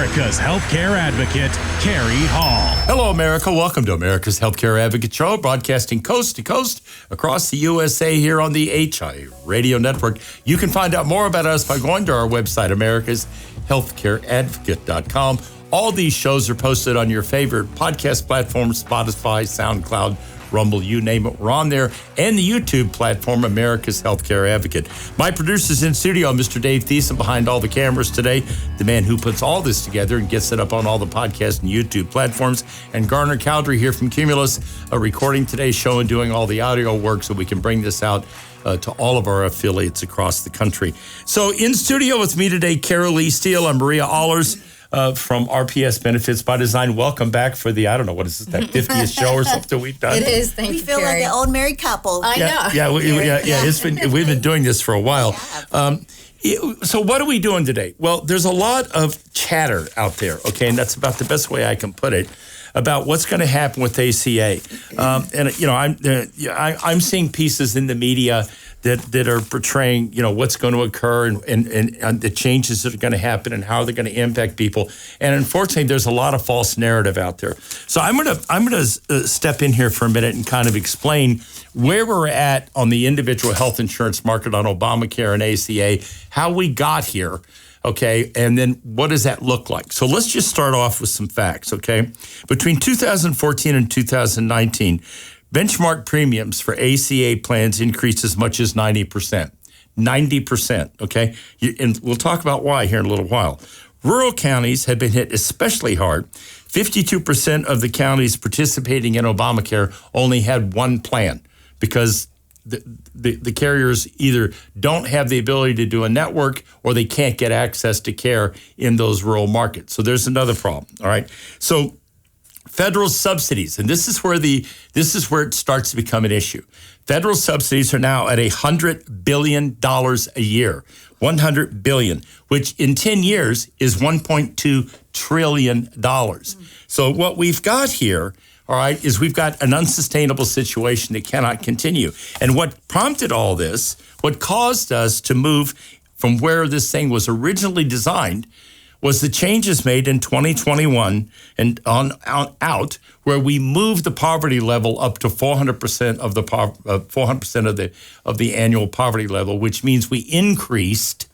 America's healthcare advocate, Carrie Hall. Hello, America. Welcome to America's Healthcare Advocate Show, broadcasting coast to coast across the USA here on the HI Radio Network. You can find out more about us by going to our website, americashealthcareadvocate.com. All these shows are posted on your favorite podcast platforms, Spotify, SoundCloud, Rumble, you name it, we're on there, and the YouTube platform, America's Healthcare Advocate. My producer's in studio, Mr. Dave Thiessen, behind all the cameras today, the man who puts all this together and gets it up on all the podcast and YouTube platforms, and Garner Cowdery here from Cumulus, recording today's show and doing all the audio work so we can bring this out to all of our affiliates across the country. So in studio with me today, Carol Lee Steele and Maria Allers, from RPS Benefits by Design. Welcome back for the, I don't know, what is this, that 50th show or something we've done? It is, thank you, We feel Carrie. like an old married couple. I know. We've been doing this for a while. So what are we doing today? Well, there's a lot of chatter out there, okay, and that's about the best way I can put it, about what's going to happen with ACA. I'm seeing pieces in the media that are portraying, what's going to occur and the changes that are going to happen and how they're going to impact people. And unfortunately, there's a lot of false narrative out there. So I'm going to step in here for a minute and kind of explain where we're at on the individual health insurance market on Obamacare and ACA, how we got here. Okay, and then what does that look like? So let's just start off with some facts, okay? Between 2014 and 2019, benchmark premiums for ACA plans increased as much as 90%. 90%, okay? And we'll talk about why here in a little while. Rural counties have been hit especially hard. 52% of the counties participating in Obamacare only had one plan because the carriers either don't have the ability to do a network or they can't get access to care in those rural markets. So there's another problem, all right? So federal subsidies, and this is where it starts to become an issue. Federal subsidies are now at $100 billion a year, $100 billion, which in 10 years is $1.2 trillion. So what we've got here, all right, is we've got an unsustainable situation that cannot continue. And what prompted all this, what caused us to move from where this thing was originally designed, was the changes made in 2021 and on out, where we moved the poverty level up to 400% of the 400% of the annual poverty level, which means we increased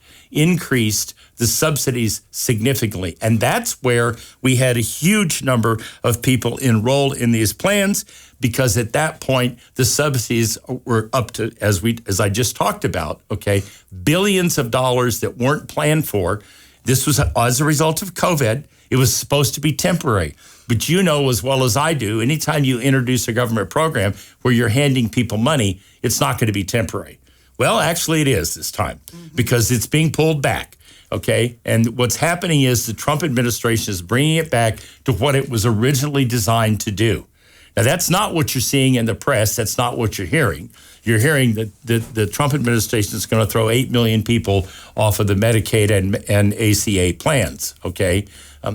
the subsidies significantly. And that's where we had a huge number of people enrolled in these plans, because at that point, the subsidies were up to, as I just talked about, okay, billions of dollars that weren't planned for. This was as a result of COVID. It was supposed to be temporary. But you know as well as I do, anytime you introduce a government program where you're handing people money, it's not going to be temporary. Well, actually it is this time, because it's being pulled back, okay? And what's happening is the Trump administration is bringing it back to what it was originally designed to do. Now, that's not what you're seeing in the press. That's not what you're hearing. You're hearing that the Trump administration is going to throw 8 million people off of the Medicaid and ACA plans, okay?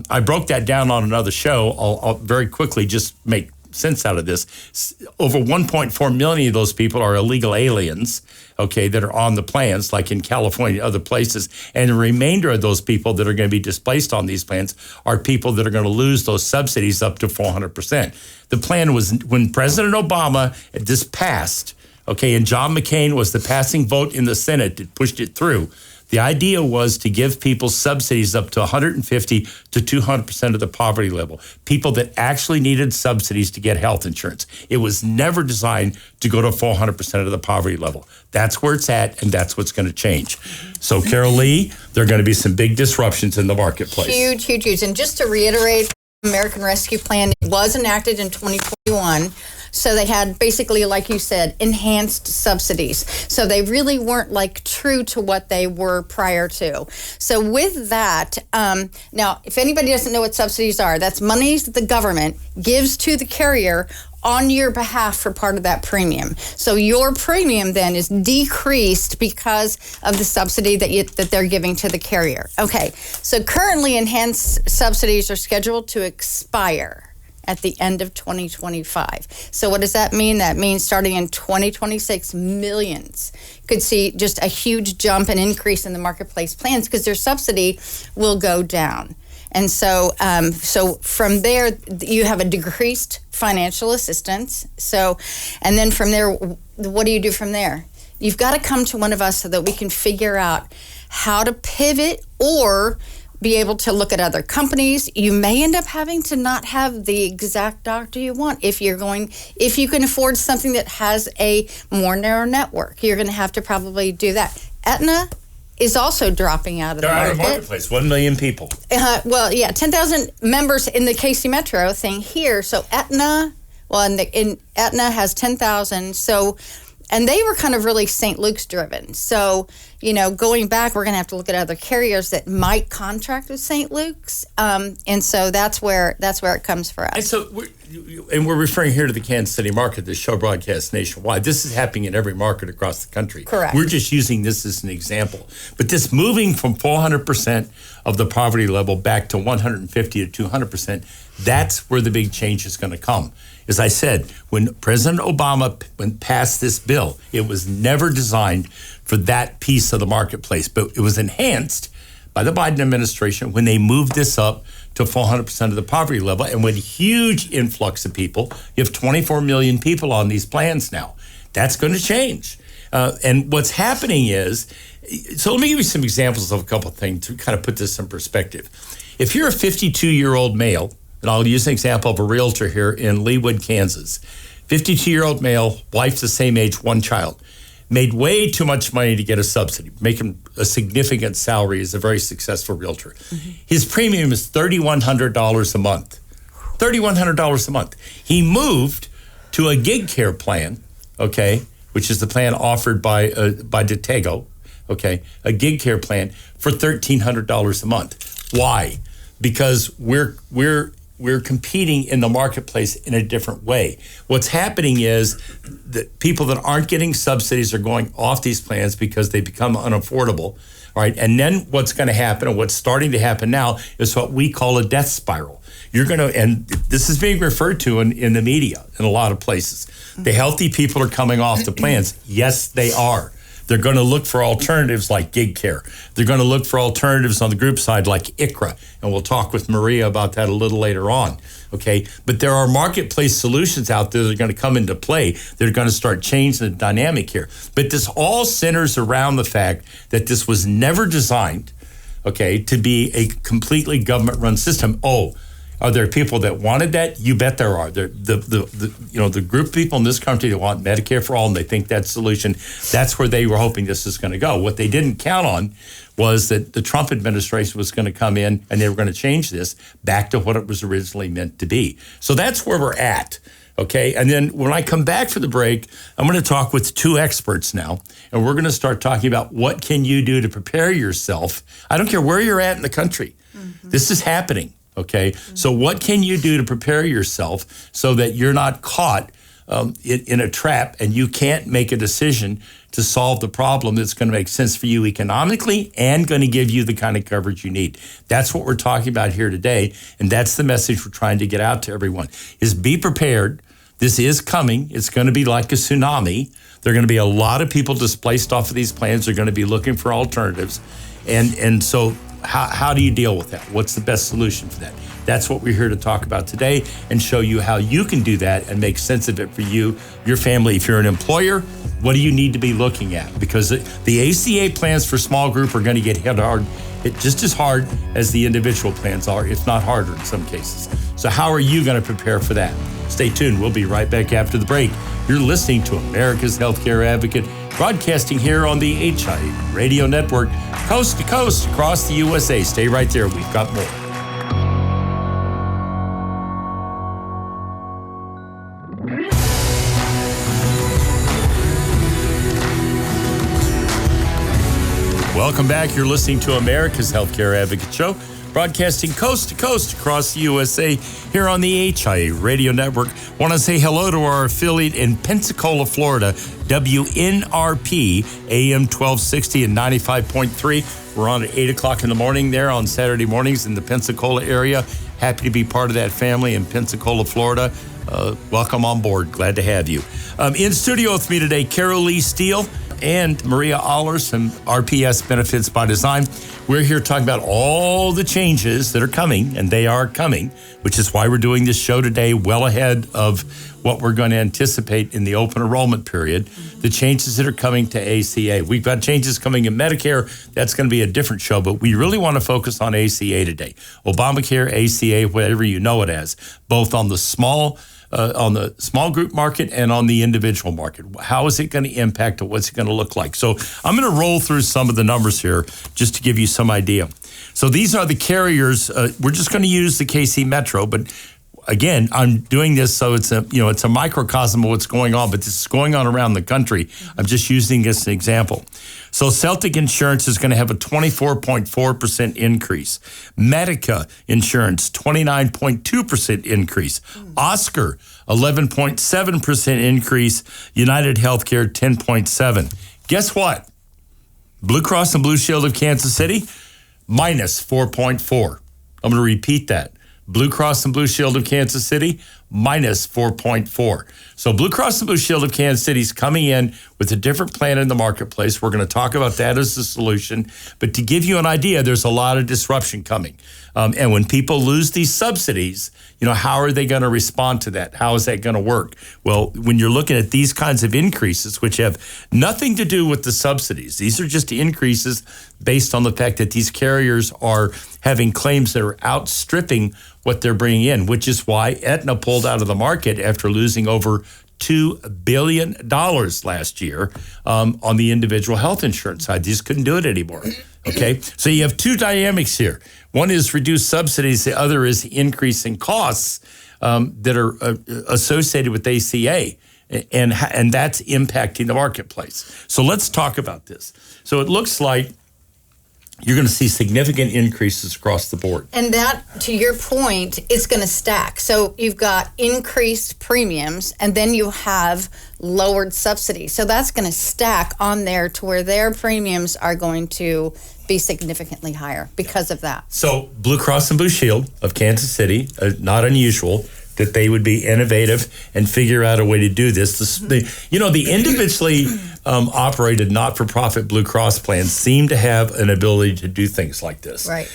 I broke that down on another show. I'll very quickly just make sense out of this. Over 1.4 million of those people are illegal aliens, okay, that are on the plans, like in California and other places. And the remainder of those people that are going to be displaced on these plans are people that are going to lose those subsidies up to 400%. The plan was, when President Obama this passed, okay, and John McCain was the passing vote in the Senate that pushed it through, the idea was to give people subsidies up to 150 to 200% of the poverty level, people that actually needed subsidies to get health insurance. It was never designed to go to 400% of the poverty level. That's where it's at, and that's what's going to change. So, Carol Lee, there are going to be some big disruptions in the marketplace. Huge. And just to reiterate, American Rescue Plan was enacted in 2021. So they had basically, like you said, enhanced subsidies. So they really weren't like true to what they were prior to. So with that, now, if anybody doesn't know what subsidies are, that's monies that the government gives to the carrier on your behalf for part of that premium. So your premium then is decreased because of the subsidy that they're giving to the carrier. Okay, so currently enhanced subsidies are scheduled to expire at the end of 2025. So what does that mean? That means starting in 2026, millions could see just a huge jump and increase in the marketplace plans because their subsidy will go down. And so, so from there, you have a decreased financial assistance. So, and then from there, what do you do from there? You've got to come to one of us so that we can figure out how to pivot or be able to look at other companies. You may end up having to not have the exact doctor you want if you can afford something that has a more narrow network. You're going to have to probably do that. Aetna is also dropping out of the market. They're out of the marketplace. 1 million people. 10,000 members in the KC Metro thing here. So Aetna, Aetna has 10,000. So, and they were kind of really St. Luke's driven. So, going back, we're going to have to look at other carriers that might contract with St. Luke's. And so that's where it comes for us. And so, we're referring here to the Kansas City market, the show broadcast nationwide. This is happening in every market across the country. Correct. We're just using this as an example. But this moving from 400% of the poverty level back to 150 to 200%, that's where the big change is going to come. As I said, when President Obama passed this bill, it was never designed for that piece of the marketplace, but it was enhanced by the Biden administration when they moved this up to 400% of the poverty level, and with huge influx of people, you have 24 million people on these plans now. That's going to change. And what's happening is, so let me give you some examples of a couple of things to kind of put this in perspective. If you're a 52-year-old male, and I'll use an example of a realtor here in Leawood, Kansas. 52-year-old male, wife's the same age, one child. Made way too much money to get a subsidy, making a significant salary as a very successful realtor. Mm-hmm. His premium is $3,100 a month. $3,100 a month. He moved to a gig care plan, okay, which is the plan offered by Detego, okay, a gig care plan for $1,300 a month. Why? Because we're competing in the marketplace in a different way. What's happening is that people that aren't getting subsidies are going off these plans because they become unaffordable, right? And then what's going to happen, and what's starting to happen now, is what we call a death spiral. You're going to, and this is being referred to in the media in a lot of places. The healthy people are coming off the plans. Yes, they are. They're going to look for alternatives like gig care. They're going to look for alternatives on the group side like ICRA, and we'll talk with Maria about that a little later on, okay? But there are marketplace solutions out there that are going to come into play that are going to start changing the dynamic here. But this all centers around the fact that this was never designed, okay, to be a completely government-run system. Oh, are there people that wanted that? You bet there are. The group of people in this country that want Medicare for all, and they think that's the solution, that's where they were hoping this is going to go. What they didn't count on was that the Trump administration was going to come in and they were going to change this back to what it was originally meant to be. So that's where we're at, okay? And then when I come back for the break, I'm going to talk with two experts now, and we're going to start talking about what can you do to prepare yourself. I don't care where you're at in the country. Mm-hmm. This is happening. Okay, so what can you do to prepare yourself so that you're not caught in a trap and you can't make a decision to solve the problem that's going to make sense for you economically and going to give you the kind of coverage you need? That's what we're talking about here today, and that's the message we're trying to get out to everyone, is be prepared. This is coming. It's going to be like a tsunami. There are going to be a lot of people displaced off of these plans. They're going to be looking for alternatives, and so how do you deal with that? What's the best solution for that? That's what we're here to talk about today and show you how you can do that and make sense of it for you, your family. If you're an employer, what do you need to be looking at? Because the ACA plans for small group are going to get hit just as hard as the individual plans are, if not harder in some cases. So how are you going to prepare for that? Stay tuned. We'll be right back after the break. You're listening to America's Healthcare Advocate, broadcasting here on the HIA Radio Network, coast to coast across the USA. Stay right there. We've got more. Welcome back. You're listening to America's Healthcare Advocate Show, broadcasting coast to coast across the USA here on the HIA Radio Network. Want to say hello to our affiliate in Pensacola, Florida, WNRP, AM 1260 and 95.3. We're on at 8 o'clock in the morning there on Saturday mornings in the Pensacola area. Happy to be part of that family in Pensacola, Florida. Welcome on board. Glad to have you. In studio with me today, Carol Lee Steele, and Maria Allers from RPS Benefits by Design. We're here talking about all the changes that are coming, and they are coming, which is why we're doing this show today well ahead of what we're going to anticipate in the open enrollment period, the changes that are coming to ACA. We've got changes coming in Medicare. That's going to be a different show, but we really want to focus on ACA today. Obamacare, ACA, whatever you know it as, both on the small group market and on the individual market. How is it going to impact, or what's it going to look like? So I'm going to roll through some of the numbers here just to give you some idea. So these are the carriers. We're just going to use the KC Metro, but again, I'm doing this so it's a microcosm of what's going on, but this is going on around the country. I'm just using this as an example. So Celtic Insurance is going to have a 24.4% increase. Medica Insurance, 29.2% increase. Oscar, 11.7% increase. United Healthcare, 10.7%. Guess what? Blue Cross and Blue Shield of Kansas City, minus 4.4%. I'm going to repeat that. Blue Cross and Blue Shield of Kansas City, minus 4.4%. So Blue Cross and Blue Shield of Kansas City is coming in with a different plan in the marketplace. We're going to talk about that as the solution. But to give you an idea, there's a lot of disruption coming. And when people lose these subsidies, how are they going to respond to that? How is that going to work? Well, when you're looking at these kinds of increases, which have nothing to do with the subsidies, these are just increases based on the fact that these carriers are having claims that are outstripping what they're bringing in, which is why Aetna pulled out of the market after losing over $2 billion last year on the individual health insurance side. They just couldn't do it anymore. Okay, so you have two dynamics here. One is reduced subsidies. The other is increasing costs that are associated with ACA, and that's impacting the marketplace. So let's talk about this. So it looks like you're going to see significant increases across the board. And that, to your point, is going to stack. So you've got increased premiums, and then you have lowered subsidies. So that's going to stack on there to where their premiums are going to be significantly higher because of that. So Blue Cross and Blue Shield of Kansas City, not unusual that they would be innovative and figure out a way to do this. The individually operated not-for-profit Blue Cross plans seem to have an ability to do things like this, right?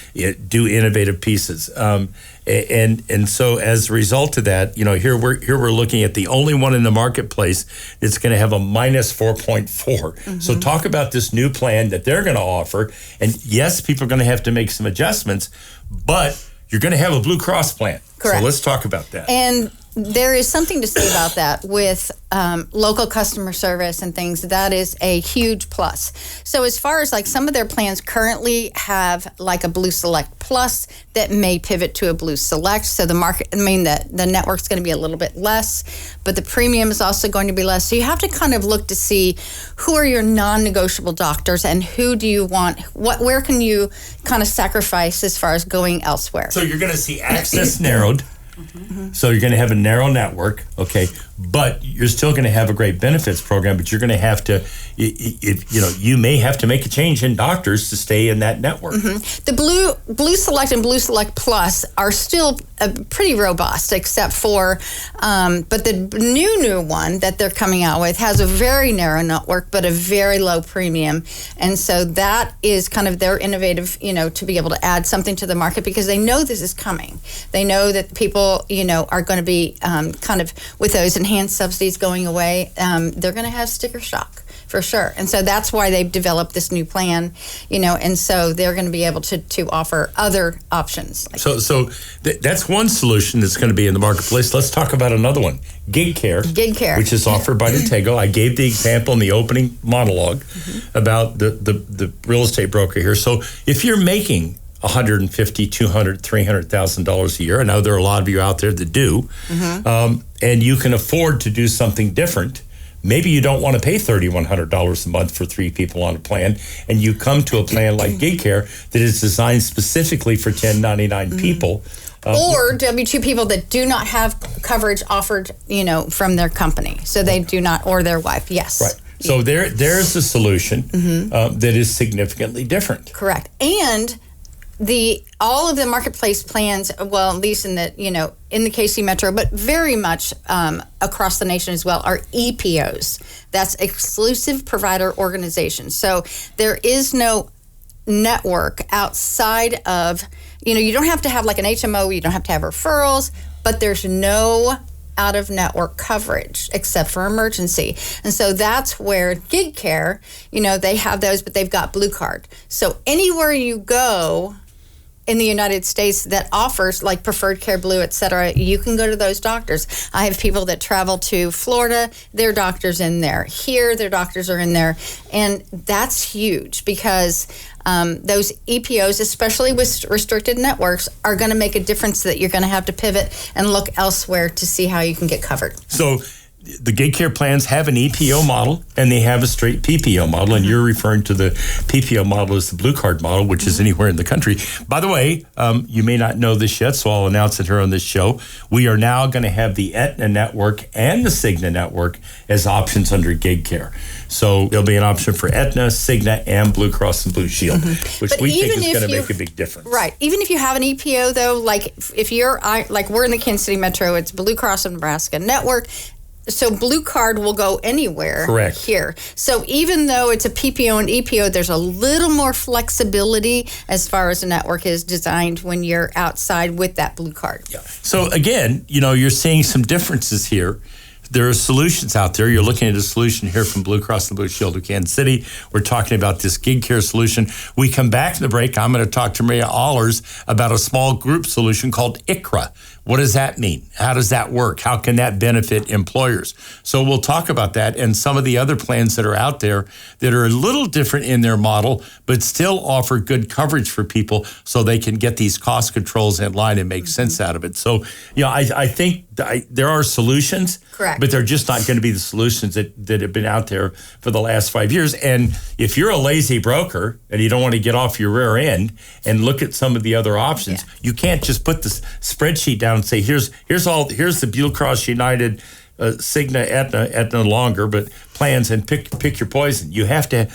Do innovative pieces, and so as a result of that, here we're looking at the only one in the marketplace that's going to have a minus 4.4. Mm-hmm. So talk about this new plan that they're going to offer, and yes, people are going to have to make some adjustments, but you're going to have a Blue Cross plan. Correct. So let's talk about that. And there is something to say about that with local customer service and things. That is a huge plus. So as far as like some of their plans currently have like a Blue Select Plus that may pivot to a Blue Select. So the network's going to be a little bit less, but the premium is also going to be less. So you have to kind of look to see who are your non-negotiable doctors and who do you want, where can you kind of sacrifice as far as going elsewhere. So you're going to see access narrowed. Mm-hmm. So you're going to have a narrow network, okay, but you're still going to have a great benefits program, but you're going to have to, you may have to make a change in doctors to stay in that network. Mm-hmm. The Blue Select and Blue Select Plus are still pretty robust, except for, but the new one that they're coming out with has a very narrow network, but a very low premium. And so that is kind of their innovative, to be able to add something to the market because they know this is coming. They know that people, are going to be kind of with those enhanced subsidies going away, they're going to have sticker shock for sure. And so that's why they've developed this new plan, and so they're going to be able to offer other options. So that's one solution that's going to be in the marketplace. Let's talk about another one, Gig Care, which is offered by Nintego. I gave the example in the opening monologue about the real estate broker here. So if you're making $150,000, $200,000, $300,000 a year. I know there are a lot of you out there that do, and you can afford to do something different. Maybe you don't want to pay $3,100 a month for 3 people on a plan, and you come to a plan like Gig Care that is designed specifically for 1099 people. Or W-2 people that do not have coverage offered, from their company. So they do not, or their wife, yes. Right. So there's a solution that is significantly different. Correct. And all of the marketplace plans, well, at least in the in the KC Metro, but very much across the nation as well, are EPOs. That's exclusive provider organizations. So there is no network outside of, you don't have to have like an HMO, you don't have to have referrals, but there's no out-of-network coverage except for emergency. And so that's where gig care, they have those, but they've got Blue Card. So anywhere you go in the United States that offers like Preferred Care Blue, et cetera, you can go to those doctors. I have people that travel to Florida, their doctor's in there. Here, their doctors are in there. And that's huge because those EPOs, especially with restricted networks, are going to make a difference that you're going to have to pivot and look elsewhere to see how you can get covered. So the gig care plans have an EPO model and they have a straight PPO model, and you're referring to the PPO model as the Blue Card model, which is anywhere in the country. By the way, you may not know this yet, so I'll announce it here on this show. We are now going to have the Aetna network and the Cigna network as options under gig care. So there'll be an option for Aetna, Cigna, and Blue Cross and Blue Shield, which but we think is going to make a big difference. Right. Even if you have an EPO, though, like if you're, like we're in the Kansas City Metro, it's Blue Cross of Nebraska network. So Blue Card will go anywhere. Correct. Here. So even though it's a PPO and EPO, there's a little more flexibility as far as the network is designed when you're outside with that Blue Card. Yeah. So again, you're seeing some differences here. There are solutions out there. You're looking at a solution here from Blue Cross and Blue Shield of Kansas City. We're talking about this gig care solution. We come back to the break. I'm going to talk to Maria Allers about a small group solution called ICRA. What does that mean? How does that work? How can that benefit employers? So we'll talk about that and some of the other plans that are out there that are a little different in their model, but still offer good coverage for people so they can get these cost controls in line and make sense out of it. So, I think there are solutions. Correct. But they're just not going to be the solutions that have been out there for the last 5 years. And if you're a lazy broker and you don't want to get off your rear end and look at some of the other options, you can't just put this spreadsheet down and say, here's the Blue Cross United, Cigna, Aetna longer, but plans, and pick your poison. You have to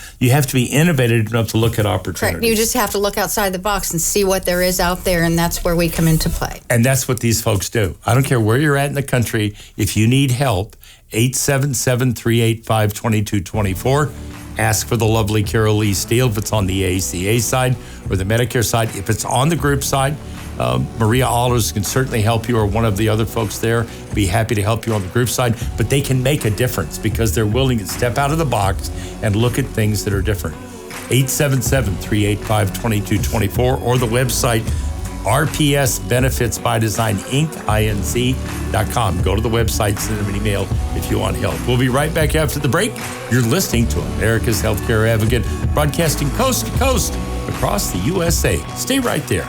be innovative enough to look at opportunities. Correct. You just have to look outside the box and see what there is out there, and that's where we come into play. And that's what these folks do. I don't care where you're at in the country. If you need help, 877-385-2224. Ask for the lovely Carol Lee Steele if it's on the ACA side or the Medicare side. If it's on the group side, Maria Allers can certainly help you, or one of the other folks there. Be happy to help you on the group side. But they can make a difference because they're willing to step out of the box and look at things that are different. 877-385-2224 or the website RPS Benefits by Design Inc.com. Go to the website, send them an email if you want help. We'll be right back after the break. You're listening to America's Healthcare Advocate, broadcasting coast to coast across the USA. Stay right there.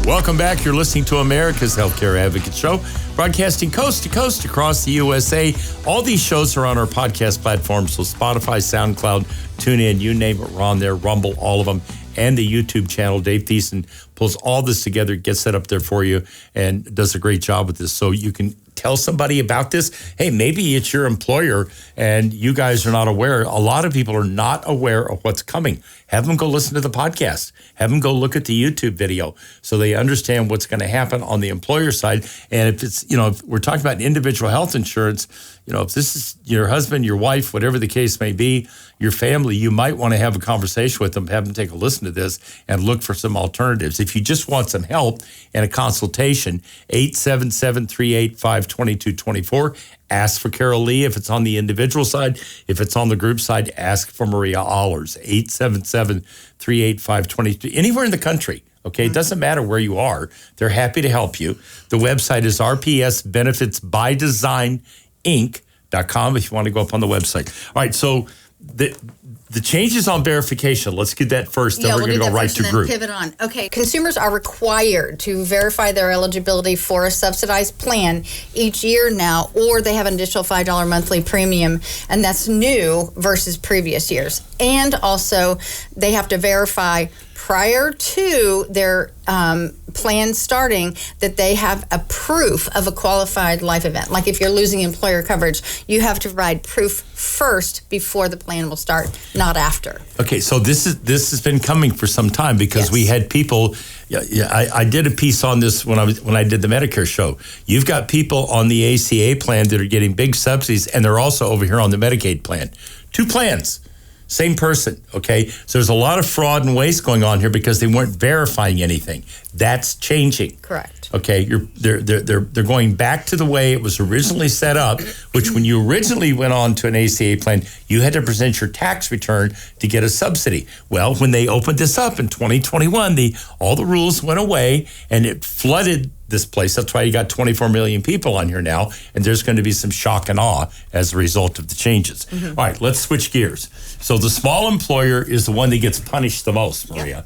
Welcome back. You're listening to America's Healthcare Advocate Show, broadcasting coast to coast across the USA. All these shows are on our podcast platforms, so Spotify, SoundCloud, TuneIn, you name it, we're on there, Rumble, all of them, and the YouTube channel. Dave Thiessen pulls all this together, gets it up there for you, and does a great job with this. So you can tell somebody about this. Hey, maybe it's your employer and you guys are not aware. A lot of people are not aware of what's coming. Have them go listen to the podcast. Have them go look at the YouTube video so they understand what's going to happen on the employer side. And if it's, if we're talking about individual health insurance, if this is your husband, your wife, whatever the case may be, your family, you might want to have a conversation with them, have them take a listen to this and look for some alternatives. If you just want some help and a consultation, 877-385-2224. Ask for Carol Lee if it's on the individual side. If it's on the group side, ask for Maria Allers, 877-385-2224. Anywhere in the country, okay? It doesn't matter where you are. They're happy to help you. The website is RPS Benefits by Design Inc.com if you want to go up on the website. All right, so the changes on verification, let's get that first, then we're going to go right to group. Pivot on. Okay, consumers are required to verify their eligibility for a subsidized plan each year now, or they have an additional $5 monthly premium, and that's new versus previous years. And also, they have to verify prior to their plan starting, that they have a proof of a qualified life event. Like if you're losing employer coverage, you have to provide proof first before the plan will start, not after. Okay, so this has been coming for some time because we had people. I did a piece on this when I did the Medicare show. You've got people on the ACA plan that are getting big subsidies, and they're also over here on the Medicaid plan. 2 plans. Same person, okay? So there's a lot of fraud and waste going on here because they weren't verifying anything. That's changing. Correct. Okay, they're going back to the way it was originally set up, which when you originally went on to an ACA plan, you had to present your tax return to get a subsidy. Well, when they opened this up in 2021, all the rules went away and it flooded this place. That's why you got 24 million people on here now, and there's going to be some shock and awe as a result of the changes. All right, let's switch gears. So the small employer is the one that gets punished the most, Maria,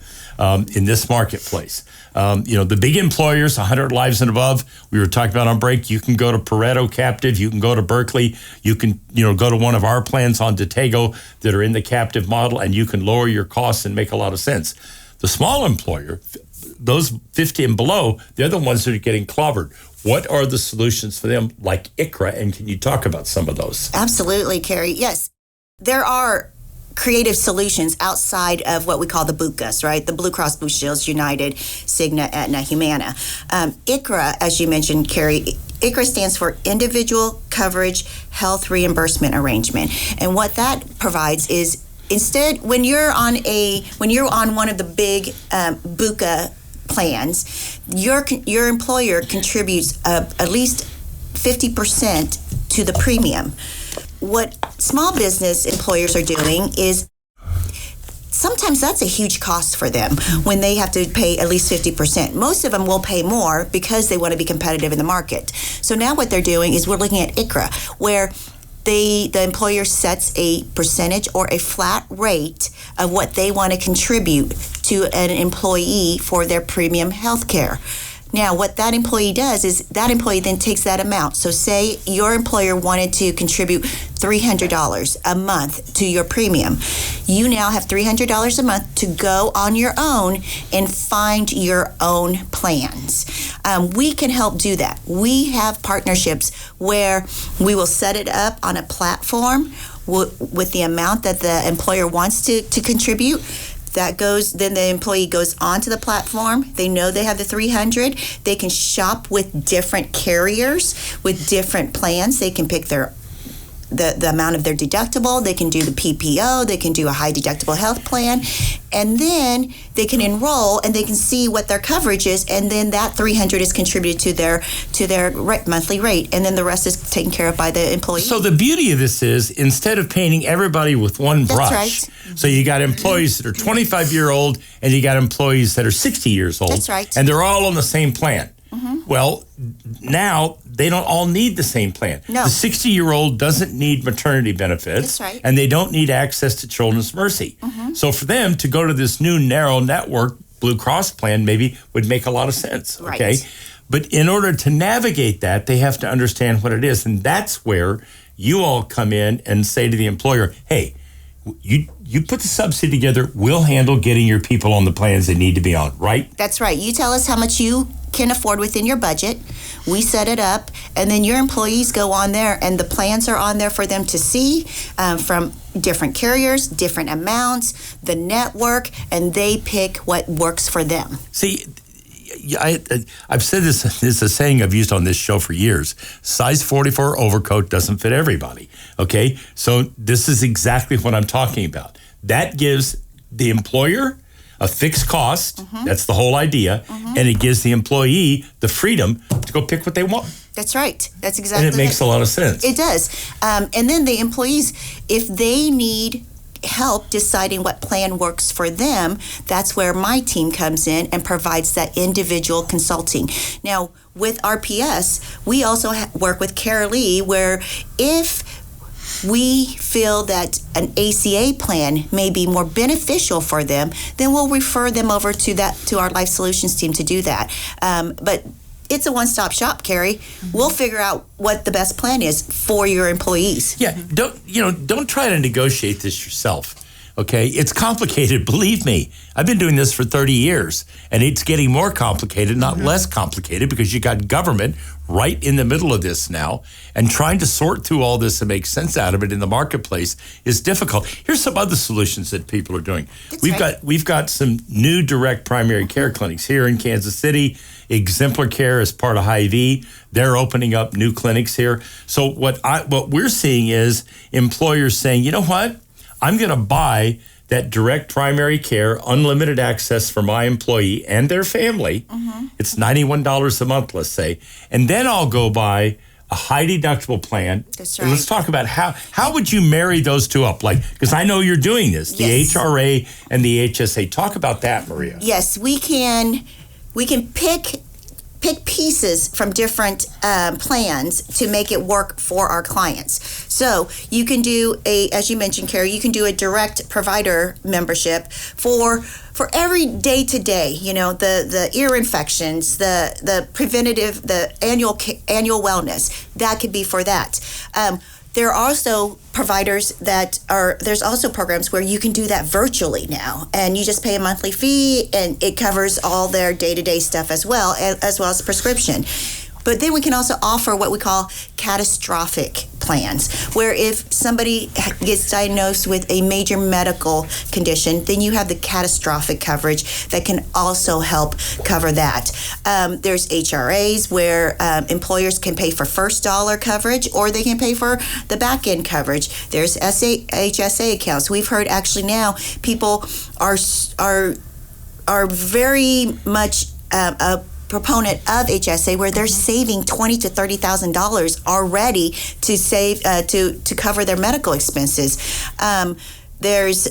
in this marketplace. The big employers, 100 lives and above, we were talking about on break, you can go to Pareto Captive, you can go to Berkeley, you can go to one of our plans on Datego that are in the captive model, and you can lower your costs and make a lot of sense. The small employer, those 50 and below, they're the ones that are getting clobbered. What are the solutions for them, like ICRA, and can you talk about some of those? Absolutely, Carrie. Yes, there are creative solutions outside of what we call the BUCAs, right? The Blue Cross Blue Shields, United, Cigna, Aetna, Humana. ICRA, as you mentioned, Carrie, ICRA stands for Individual Coverage Health Reimbursement Arrangement. And what that provides is instead, when you're on one of the big BUCA plans, your employer contributes at least 50% to the premium. What small business employers are doing is sometimes that's a huge cost for them when they have to pay at least 50%. Most of them will pay more because they want to be competitive in the market. So now what they're doing is we're looking at ICRA, where the employer sets a percentage or a flat rate of what they want to contribute to an employee for their premium health care. Now, what that employee does is that employee then takes that amount. So say your employer wanted to contribute $300 a month to your premium. You now have $300 a month to go on your own and find your own plans. We can help do that. We have partnerships where we will set it up on a platform with the amount that the employer wants to contribute. Then the employee goes onto the platform. They know they have the 300. They can shop with different carriers with different plans. They can pick the amount of their deductible. They can do the PPO. They can do a high deductible health plan. And then they can enroll and they can see what their coverage is. And then that 300 is contributed to their monthly rate. And then the rest is taken care of by the employee. So the beauty of this is instead of painting everybody with one brush, right. So you got employees that are 25-year-old and you got employees that are 60 years old. That's right. And they're all on the same plan. Mm-hmm. Well, now they don't all need the same plan. No. The 60-year-old doesn't need maternity benefits. That's right. And they don't need access to Children's Mercy. Mm-hmm. So for them to go to this new narrow network Blue Cross plan maybe would make a lot of sense. Right. Okay. But in order to navigate that, they have to understand what it is. And that's where you all come in and say to the employer, hey, you put the subsidy together, we'll handle getting your people on the plans they need to be on, right? That's right. You tell us how much you can afford within your budget. We set it up, and then your employees go on there, and the plans are on there for them to see from different carriers, different amounts, the network, and they pick what works for them. See, I've said this is a saying I've used on this show for years. Size 44 overcoat doesn't fit everybody. Okay, so this is exactly what I'm talking about. That gives the employer a fixed cost. Mm-hmm. That's the whole idea. Mm-hmm. And it gives the employee the freedom to go pick what they want. That's right. That's exactly And it makes a lot of sense. It does. And then the employees, if they need help deciding what plan works for them, that's where my team comes in and provides that individual consulting. Now, with RPS, we also work with Care Lee, where if we feel that an ACA plan may be more beneficial for them, then we'll refer them over to our Life Solutions team to do that. But it's a one-stop shop, Carrie. Mm-hmm. We'll figure out what the best plan is for your employees. Yeah, don't try to negotiate this yourself. Okay, it's complicated, believe me. I've been doing this for 30 years, and it's getting more complicated, not less complicated, because you got government right in the middle of this now, and trying to sort through all this and make sense out of it in the marketplace is difficult. Here's some other solutions that people are doing. We've got some new direct primary care clinics here in Kansas City. Exemplar Care is part of Hy-Vee. They're opening up new clinics here. So what we're seeing is employers saying, you know what? I'm going to buy that direct primary care, unlimited access for my employee and their family. It's $91 a month, let's say. And then I'll go buy a high deductible plan. That's right. And let's talk about how would you marry those two up? Like, because I know you're doing this, the HRA and the HSA. Talk about that, Maria. Yes, we can pick pieces from different plans to make it work for our clients. So you can do as you mentioned, Carrie, you can do a direct provider membership for every day to day. You know, the ear infections, the preventative, the annual wellness. That could be for that. There are also providers there's also programs where you can do that virtually now, and you just pay a monthly fee, and it covers all their day-to-day stuff as well as prescription. But then we can also offer what we call catastrophic plans, where if somebody gets diagnosed with a major medical condition, then you have the catastrophic coverage that can also help cover that. There's HRAs where employers can pay for first dollar coverage, or they can pay for the back end coverage. There's HSA accounts. We've heard actually now people are very much a proponent of HSA, where they're saving $20,000 to $30,000 already to save to cover their medical expenses. There's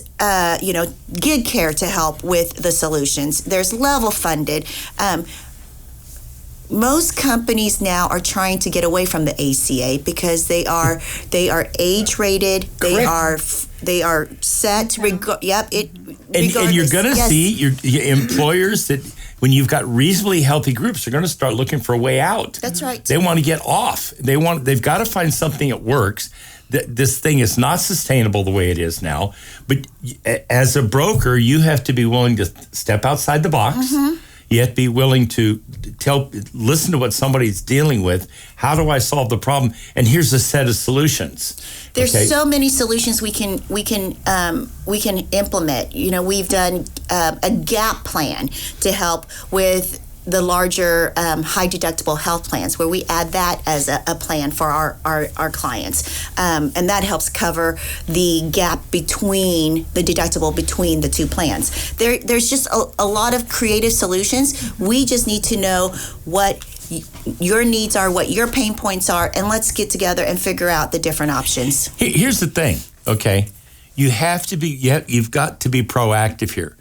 gig care to help with the solutions. There's level funded. Most companies now are trying to get away from the ACA because they are age rated. They are set. And you're going to see your employers that when you've got reasonably healthy groups, they're going to start looking for a way out. That's right. They want to get off. They've got to find something that works. This thing is not sustainable the way it is now. But as a broker, you have to be willing to step outside the box. You have to be willing to listen to what somebody's dealing with. How do I solve the problem? And here's a set of solutions. There's so many solutions we can implement. You know, we've done a gap plan to help with the larger high deductible health plans, where we add that as a plan for our clients. And that helps cover the gap between the deductible between the two plans. There's just a lot of creative solutions. We just need to know what your needs are, what your pain points are, and let's get together and figure out the different options. Here's the thing, okay? You've got to be proactive here.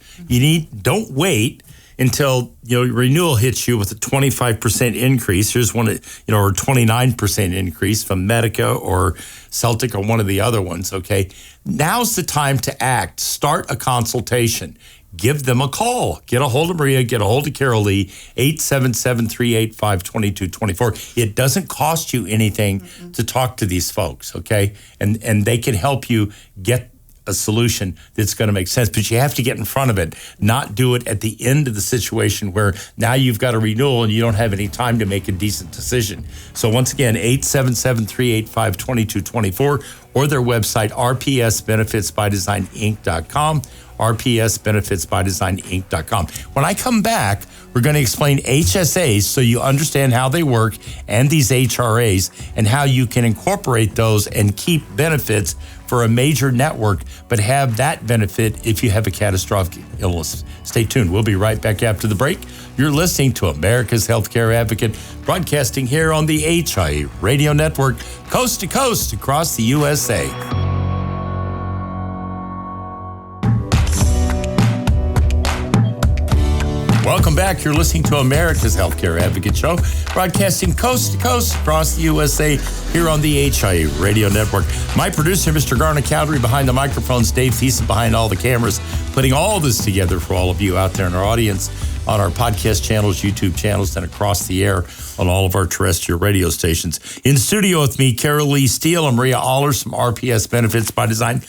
Don't wait until renewal hits you with a 25% increase. Here's one, or 29% increase from Medica or Celtic or one of the other ones. Okay, now's the time to act. Start a consultation. Give them a call. Get a hold of Maria. Get a hold of Carol Lee. 877-385-2224. It doesn't cost you anything to talk to these folks. Okay, and they can help you get a solution that's going to make sense, but you have to get in front of it, not do it at the end of the situation where now you've got a renewal and you don't have any time to make a decent decision. So once again, 877-385-2224 or their website, rpsbenefitsbydesigninc.com, rpsbenefitsbydesigninc.com. When I come back, we're going to explain HSAs so you understand how they work and these HRAs and how you can incorporate those and keep benefits for a major network, but have that benefit if you have a catastrophic illness. Stay tuned. We'll be right back after the break. You're listening to America's Healthcare Advocate, broadcasting here on the HIA Radio Network, coast to coast across the USA. Welcome back. You're listening to America's Healthcare Advocate Show, broadcasting coast to coast across the USA here on the HIA Radio Network. My producer, Mr. Garner Cowdery, behind the microphones, Dave Thiessen behind all the cameras, putting all this together for all of you out there in our audience on our podcast channels, YouTube channels, and across the air on all of our terrestrial radio stations. In studio with me, Carol Lee Steele and Maria Allers from RPS Benefits by Design.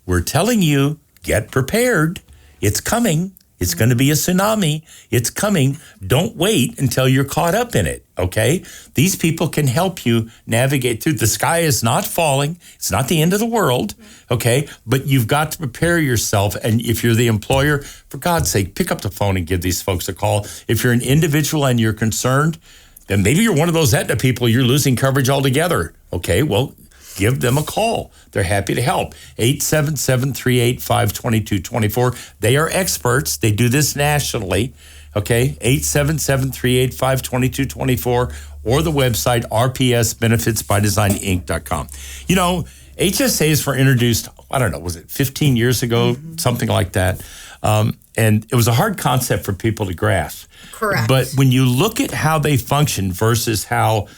We're telling you get prepared. It's coming. It's going to be a tsunami. It's coming. Don't wait until you're caught up in it, okay? These people can help you navigate through. The sky is not falling. It's not the end of the world, okay? But you've got to prepare yourself. And if you're the employer, for God's sake, pick up the phone and give these folks a call. If you're an individual and you're concerned, then maybe you're one of those Aetna people, you're losing coverage altogether, okay? Well, give them a call. They're happy to help. 877-385-2224. They are experts. They do this nationally. Okay, 877-385-2224 or the website rpsbenefitsbydesigninc.com. You know, HSAs were introduced, I don't know, was it 15 years ago, something like that. And it was a hard concept for people to grasp. Correct. But when you look at how they function versus how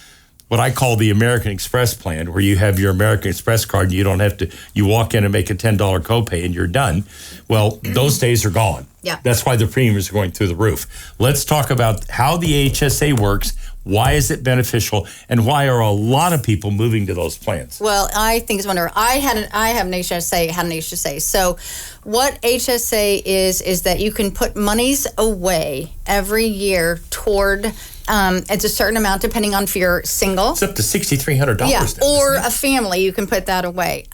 what I call the American Express plan, where you have your American Express card and you don't have to, you walk in and make a $10 copay and you're done. Well, those days are gone. Yeah. That's why the premiums are going through the roof. Let's talk about how the HSA works. Why is it beneficial? And why are a lot of people moving to those plans? Well, I think it's wonderful. I have an HSA. So what HSA is that you can put monies away every year toward it's a certain amount depending on if you're single. It's up to $6,300. Yeah, now, or a family, you can put that away.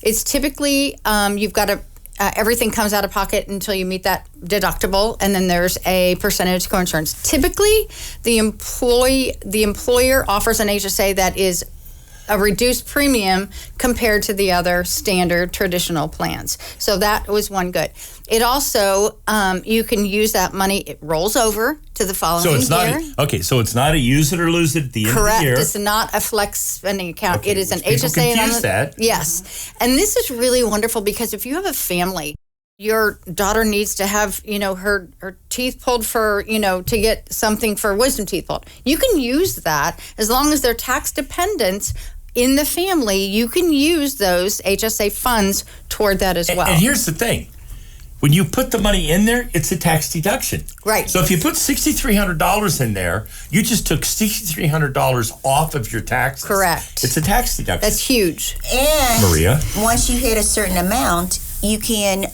It's typically, you've got to, everything comes out of pocket until you meet that deductible, and then there's a percentage coinsurance. Typically, the employer offers an HSA that is a reduced premium compared to the other standard traditional plans. So that was one good. It also, you can use that money, it rolls over to the following year. So it's not a use it or lose it at the end of the year. Correct. It's not a flex spending account. Okay, it is an people HSA. Confuse that. Yes. And this is really wonderful because if you have a family, your daughter needs to have, her teeth pulled for, to get something for wisdom teeth pulled. You can use that as long as they're tax dependent in the family. You can use those HSA funds toward that as well. And here's the thing. When you put the money in there, it's a tax deduction. Right. So if you put $6,300 in there, you just took $6,300 off of your taxes. Correct. It's a tax deduction. That's huge. And Maria? Once you hit a certain amount, you can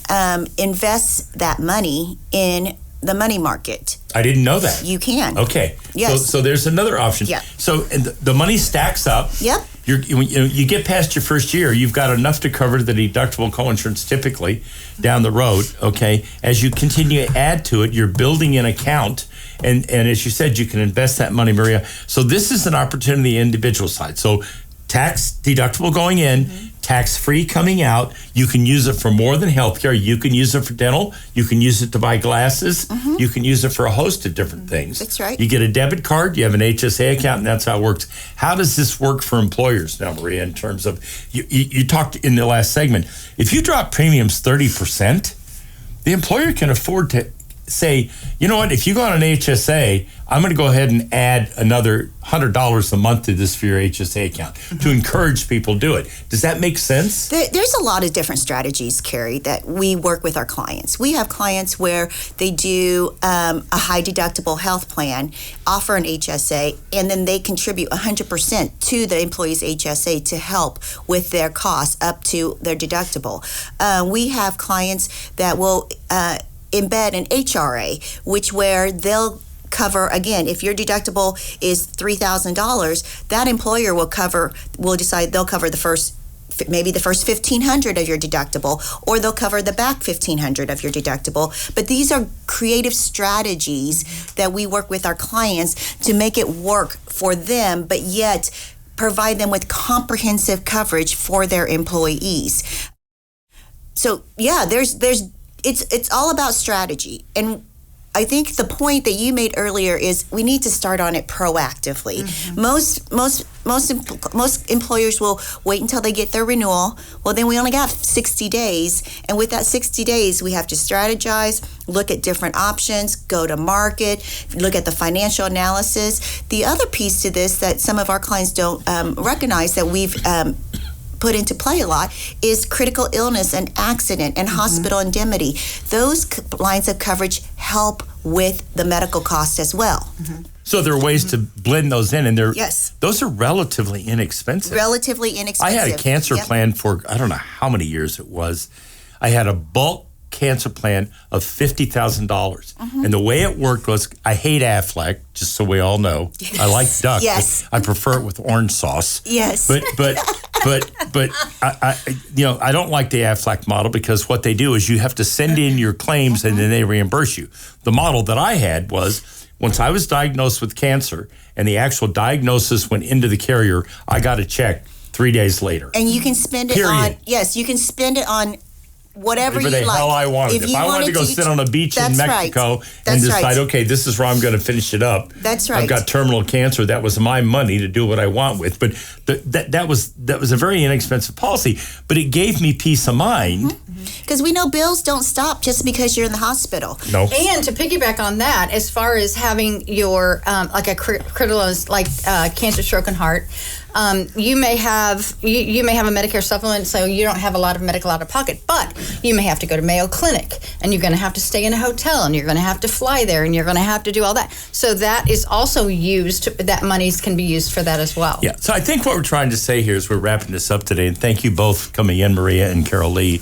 invest that money in the money market. I didn't know that. You can. Okay. Yes. So there's another option. Yeah. So and the money stacks up. Yep. You get past your first year, you've got enough to cover the deductible coinsurance typically down the road, okay? As you continue to add to it, you're building an account, and as you said, you can invest that money, Maria. So this is an opportunity individual side. So tax deductible going in, tax-free coming out. You can use it for more than healthcare. You can use it for dental. You can use it to buy glasses. You can use it for a host of different things. That's right. You get a debit card, you have an HSA account, and that's how it works. How does this work for employers now, Maria, in terms of, you talked in the last segment, if you drop premiums 30%, the employer can afford to say, you know what, if you go on an HSA, I'm going to go ahead and add another $100 a month to this for your HSA account to encourage people to do it. Does that make sense? There's a lot of different strategies, Carrie, that we work with our clients. We have clients where they do a high deductible health plan, offer an HSA, and then they contribute 100% to the employee's HSA to help with their costs up to their deductible. We have clients that will embed an HRA, where they'll cover, again, if your deductible is $3,000, that employer will decide they'll cover the first $1,500 of your deductible, or they'll cover the back $1,500 of your deductible. But these are creative strategies that we work with our clients to make it work for them, but yet provide them with comprehensive coverage for their employees. So yeah, it's all about strategy. And I think the point that you made earlier is we need to start on it proactively. Most employers will wait until they get their renewal. Well, then we only got 60 days. And with that 60 days, we have to strategize, look at different options, go to market, look at the financial analysis. The other piece to this that some of our clients don't recognize that we've put into play a lot is critical illness and accident and hospital indemnity. Those lines of coverage help with the medical cost as well. So there are ways to blend those in, and Yes. those are relatively inexpensive. Relatively inexpensive. I had a cancer plan for, I don't know how many years it was. I had a bulk cancer plan of $50,000. And the way it worked was, I hate Aflac, just so we all know. I like duck. Yes. I prefer it with orange sauce. Yes. But I don't like the Aflac model, because what they do is you have to send in your claims and then they reimburse you. The model that I had was, once I was diagnosed with cancer and the actual diagnosis went into the carrier, I got a check 3 days later. And you can spend it Period. you can spend it on whatever you the like. hell I wanted. If I wanted to go sit on a beach in Mexico and decide, okay, this is where I'm going to finish it up. That's right. I've got terminal cancer. That was my money to do what I want with. But that was a very inexpensive policy. But it gave me peace of mind. Because we know bills don't stop just because you're in the hospital. No. And to piggyback on that, as far as having your like a critical illness like cancer, stroke, and heart, you may have you may have a Medicare supplement, so you don't have a lot of medical out of pocket, but you may have to go to Mayo Clinic, and you're going to have to stay in a hotel, and you're going to have to fly there, and you're going to have to do all that. So that is also used. That monies can be used for that as well. Yeah. So I think what we're trying to say here is we're wrapping this up today, and thank you both for coming in, Maria and Carol Lee.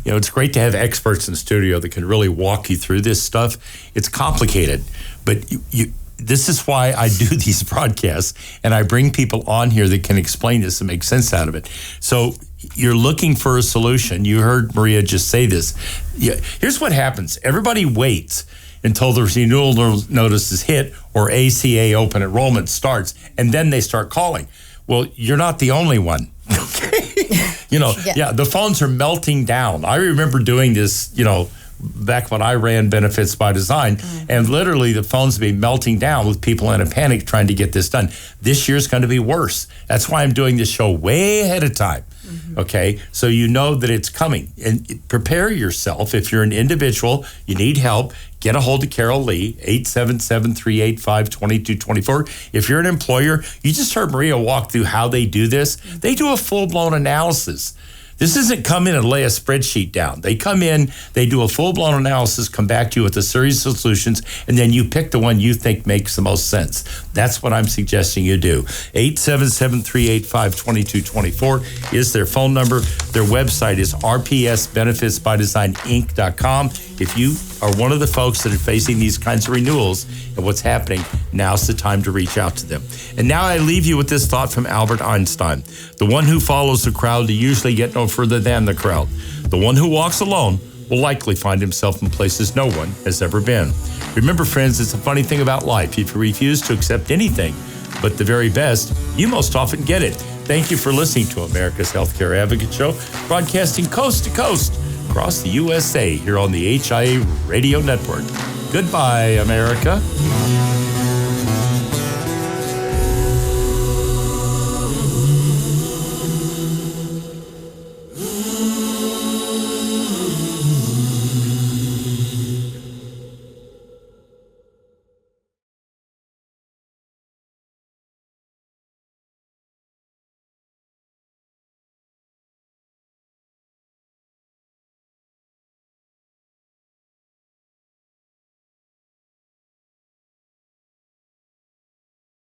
You know, it's great to have experts in the studio that can really walk you through this stuff. It's complicated, but this is why I do these broadcasts, and I bring people on here that can explain this and make sense out of it. So you're looking for a solution. You heard Maria just say this. Yeah, here's what happens. Everybody waits until the renewal notice is hit or ACA open enrollment starts, and then they start calling. Well, you're not the only one. Okay. The phones are melting down. I remember doing this, back when I ran Benefits by Design, and literally the phones would be melting down with people in a panic trying to get this done. This year's going to be worse. That's why I'm doing this show way ahead of time. Okay, so you know that it's coming, and prepare yourself. If you're an individual, you need help, get a hold of Carol Lee, 877-385-2224. If you're an employer, you just heard Maria walk through how they do this. They do a full-blown analysis. This isn't come in and lay a spreadsheet down. They come in, they do a full-blown analysis, come back to you with a series of solutions, and then you pick the one you think makes the most sense. That's what I'm suggesting you do. 877-385-2224 is their phone number. Their website is rpsbenefitsbydesigninc.com. If you are one of the folks that are facing these kinds of renewals and what's happening, now's the time to reach out to them. And now I leave you with this thought from Albert Einstein. The one who follows the crowd will usually get no further than the crowd. The one who walks alone will likely find himself in places no one has ever been. Remember, friends, it's a funny thing about life. If you refuse to accept anything but the very best, you most often get it. Thank you for listening to America's Healthcare Advocate Show, broadcasting coast to coast across the USA here on the HIA Radio Network. Goodbye, America.